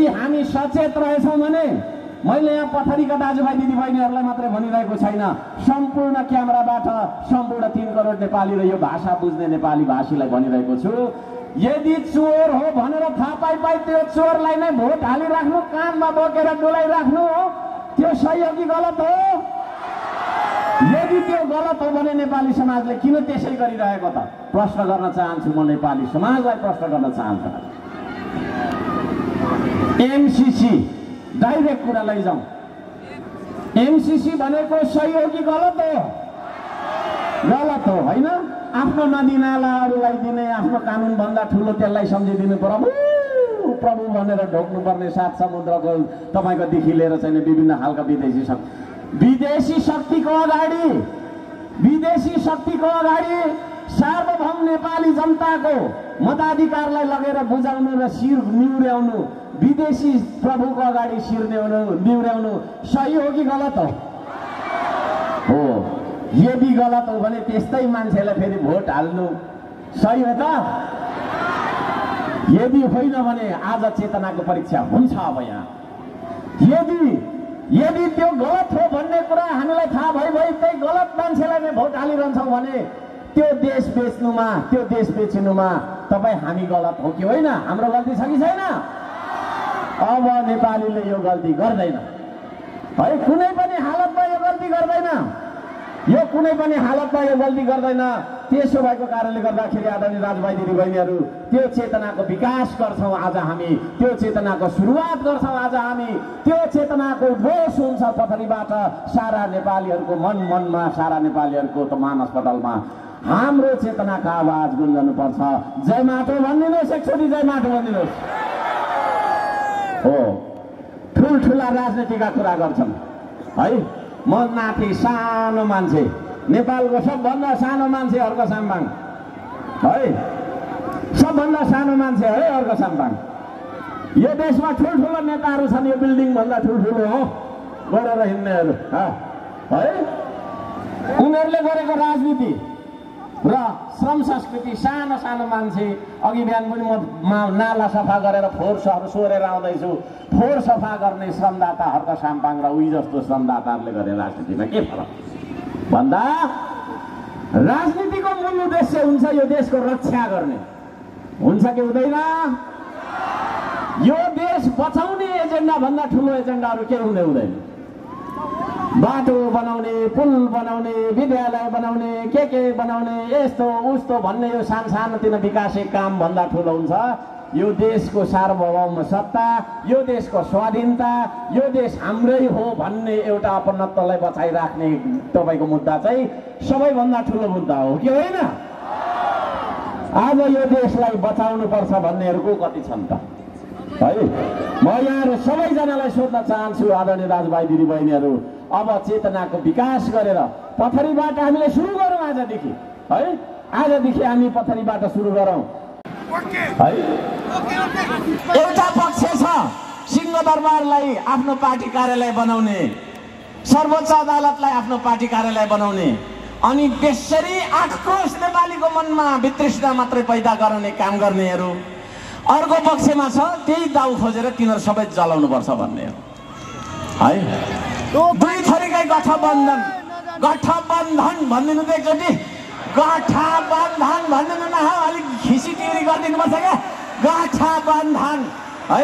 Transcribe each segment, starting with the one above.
यदि हामी सचेत रहेछौँ भने मैले यहाँ पथरीका दाजुभाइ दिदीबहिनीहरूलाई मात्रै भनिरहेको छैन, सम्पूर्ण क्यामेराबाट सम्पूर्ण 3 करोड नेपाली र यो भाषा बुझ्ने नेपाली भाषीलाई भनिरहेको छु, यदि चोर हो भनेर थाहा पाइ त्यो चोरलाई नै भोट हालिराख्नु, कानमा बोकेर डुलाइराख्नु हो, त्यो सही हो कि गलत हो? यदि त्यो गलत हो भने नेपाली समाजले किन त्यसै गरिरहेको त? प्रश्न गर्न चाहन्छु, म नेपाली समाजलाई प्रश्न गर्न चाहन्छु। एमसीसी डाइरेक्ट कुरा लैजाउँ, एमसीसी भनेको सही हो कि गलत हो? गलत हो होइन? आफ्नो नदी नालाहरूलाई दिने, आफ्नो कानुनभन्दा ठुलो त्यसलाई सम्झिदिनु प्रभु प्रभु भनेर ढोक्नुपर्ने, 7 समुद्रको तपाईँकोदेखि लिएर चाहिँ विभिन्न खालका विदेशी शक्तिको अगाडि सार्वभौम नेपाली जनताको मताधिकारलाई लगेर बुझाउनु र शिर निहुर्याउनु, विदेशी प्रभुको अगाडि शिर निहुर्याउनु सही हो कि गलत हो? हो। यदि गलत हो भने त्यस्तै मान्छेलाई फेरि भोट हाल्नु सही हो त? यदि होइन भने आज चेतनाको परीक्षा हुन्छ। अब यहाँ यदि त्यो गलत हो भन्ने कुरा हामीलाई थाहा भइ त्यही गलत मान्छेलाई नै भोट हालिरहन्छौँ भने त्यो देश बेच्नुमा, त्यो देश बेचिनुमा तपाईँ हामी गलत हो कि होइन? हाम्रो गल्ती छ कि छैन? अब नेपालीले यो गल्ती गर्दैन है, कुनै पनि हालतमा यो गल्ती गर्दैन, त्यसो भएको कारणले गर्दाखेरि आदरणीय दाजुभाइ दिदीबहिनीहरू, त्यो चेतनाको विकास गर्छौँ आज हामी, त्यो चेतनाको सुरुवात गर्छौँ आज हामी, त्यो चेतनाको जोस हुन्छ पथरीबाट सारा नेपालीहरूको मनमा, सारा नेपालीहरूको त मानसपटलमा हाम्रो चेतनाका आवाज गुन्जनुपर्छ। जय माटो भनिदिनुहोस्, एकचोटि जय माटो भनिदिनुहोस्। हो, ठुल्ठुला राजनीतिका कुरा गर्छन् है। म माथि सानो मान्छे, नेपालको सबभन्दा सानो मान्छे अर्को साम्बाङ है, सबभन्दा सानो मान्छे है अर्को साम्बाङ। यो देशमा ठुल्ठुलो नेताहरू छन्, यो बिल्डिङ भन्दा ठुल्ठुलो हो गरेर हिँड्नेहरू है। उनीहरूले गरेको राजनीति र श्रम संस्कृति, सानो सानो मान्छे, अघि बिहान पनि म नाला सफा गरेर फोहोरहरू सोरेर आउँदैछु, फोहोर सफा गर्ने श्रमदाता हर्क साम्पाङ र उही जस्तो श्रमदाताहरूले गर्ने राजनीतिमा के फरक भन्दा, राजनीतिको मूल उद्देश्य हुन्छ यो देशको रक्षा गर्ने, हुन्छ कि हुँदैन? यो देश बचाउने एजेन्डा भन्दा ठुलो एजेन्डाहरू केही हुँदैन। बाटो बनाउने, पुल बनाउने, विद्यालय बनाउने, के बनाउने, यस्तो उस्तो भन्ने यो सानोतिनो विकासिक काम भन्दा ठुलो हुन्छ यो देशको सार्वभौम सत्ता, यो देशको स्वाधीनता, यो देश हाम्रै हो भन्ने एउटा अपनत्वलाई बचाइराख्ने तपाईँको मुद्दा चाहिँ सबैभन्दा ठुलो मुद्दा हो कि होइन? आज यो देशलाई बचाउनु पर्छ भन्नेहरूको कति छन् त है? म यहाँहरू सबैजनालाई सोध्न चाहन्छु आदरणीय दाजुभाइ दिदीबहिनीहरू, अब चेतनाको विकास गरेर पथरीबाट हामीले सुरु गरौँ आजदेखि है। आजदेखि हामी पथरीबाट सुरु गरौँ है। एउटा पक्ष छ सिंहदरबारलाई आफ्नो पार्टी कार्यालय बनाउने, सर्वोच्च अदालतलाई आफ्नो पार्टी कार्यालय बनाउने, अनि त्यसरी आक्रोश नेपालीको मनमा वितृष्णा मात्रै पैदा गराउने काम गर्नेहरू। अर्को पक्षमा छ त्यही दाउ खोजेर तिनीहरू सबै जलाउनु पर्छ भन्ने है। दुई थरीकै गठबन्धन भनिदिनु त एकचोटि, गठबन्धन भनिदिनु न, अलिक खिसिटिरी गरिदिनुपर्छ क्या। गठबन्धन है,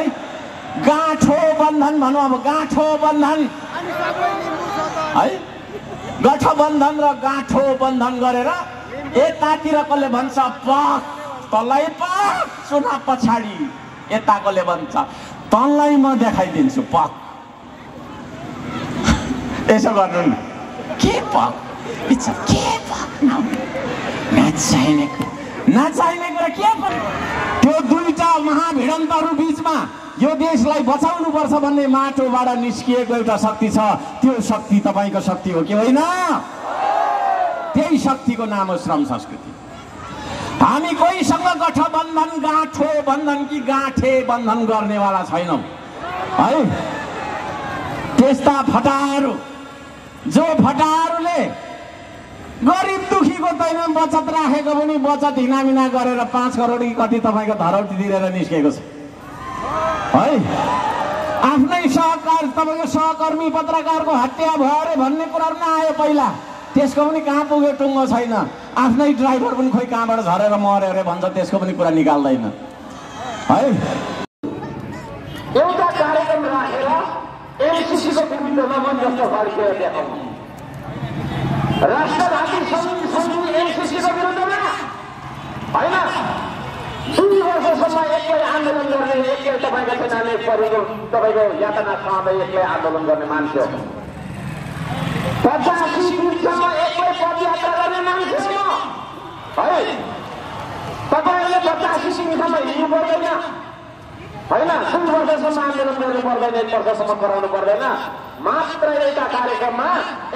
गाँठो बन्धन भनौँ, अब गाँठो बन्धन है। गठबन्धन र गाँठो बन्धन गरेर यतातिर कसले भन्छ पक, तँलाई पक, चुनाव पछाडि यता कसले भन्छ तँलाई म देखाइदिन्छु पक। यसो गर्नु न, के पक के पक, नचाहिने कुरा के पक। त्यो दुईटा महाभिडन्तहरू बिचमा यो देशलाई बचाउनु पर्छ भन्ने माटोबाट निस्किएको एउटा शक्ति छ। त्यो शक्ति तपाईँको शक्ति हो कि होइन? त्यही शक्तिको नाम हो श्रम संस्कृति। हामी कोहीसँग गठबन्धन, गाँठो बन्धन कि गाँठे बन्धन गर्नेवाला छैनौँ है। त्यस्ता फटाहरू जो फटाहरूले गरिब दुखीको दैन बचत राखेको पनि बचत हिनामिना गरेर 5 करोड कति तपाईँको धरौटी तिरेर निस्केको छ है। आफ्नै तपाईँको सहकर्मी पत्रकारको हत्या भयो अरे भन्ने कुराहरू नआयो पहिला, त्यसको पनि कहाँ पुग्यो टुङ्गो छैन। आफ्नै ड्राइभर पनि खोइ कहाँबाट झरेर मर्यो अरे भन्छ, त्यसको पनि कुरा निकाल्दैन है। एउटा कार्यक्रम राखेर एमसीसीको विरुद्धमा मन जस्तो फर्केर देखाउनु, राष्ट्रघाती समिति एमसीसीको विरुद्धमा होइन। 2 वर्षसम्म एक्लै आन्दोलन गर्ने, एक्लै तपाईँको सेनाले परेको तपाईँको यातना सहँदै एक्लै आन्दोलन गर्ने मान्छे हो। 85 दिनसम्म एक्लै पदयात्रा गर्ने मान्छे हो है। तपाईँहरूले 85 दिनसम्म हिँड्नु पर्दैन होइन, 2 वर्षसम्म आन्दोलन गर्नु पर्दैन, 1 वर्षसम्म गराउनु पर्दैन। मात्र एउटा कार्यक्रममा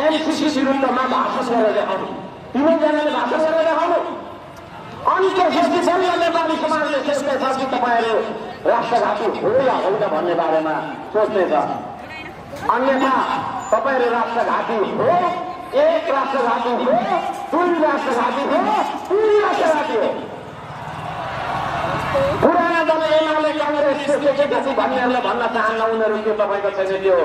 एमसीसी विरुद्धमा भाषण गरेर देखाउनु, 3 जनाले भाषण गरेर देखाउनु। अनि त्यसपछि बल्ल नेपाली समाजले सोच्नेछ कि तपाईँहरू राष्ट्रघाती हो या होइन भन्ने बारेमा सोच्नेछ। अन्यथा तपाईँहरू राष्ट्रघाती हो, 1 राष्ट्रघाती हो, 2 राष्ट्रघाती हो, 3 राष्ट्रघाती हो। पुराना दल एमाले कांग्रेस के भन्नेहरूले भन्न चाहन्न, उनीहरू त्यो तपाईँको छैन, त्यो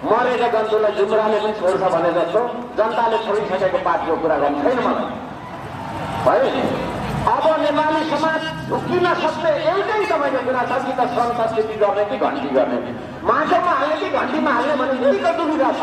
मरेका जन्तुलाई जुम्राले पनि छोड्छ भने जस्तो जनताले छोडिसकेको पार्टीको कुरा गर्नु छैन मलाई है। अब नेपाली समाज ढुकिन सक्ने एउटै तपाईँको कुरा छ कि त श्रम संस्कृति गर्ने कि घन्टी गर्ने, माटोमा हाल्ने कि घन्टीमा हाल्ने भन्ने यही त दुविधा छ।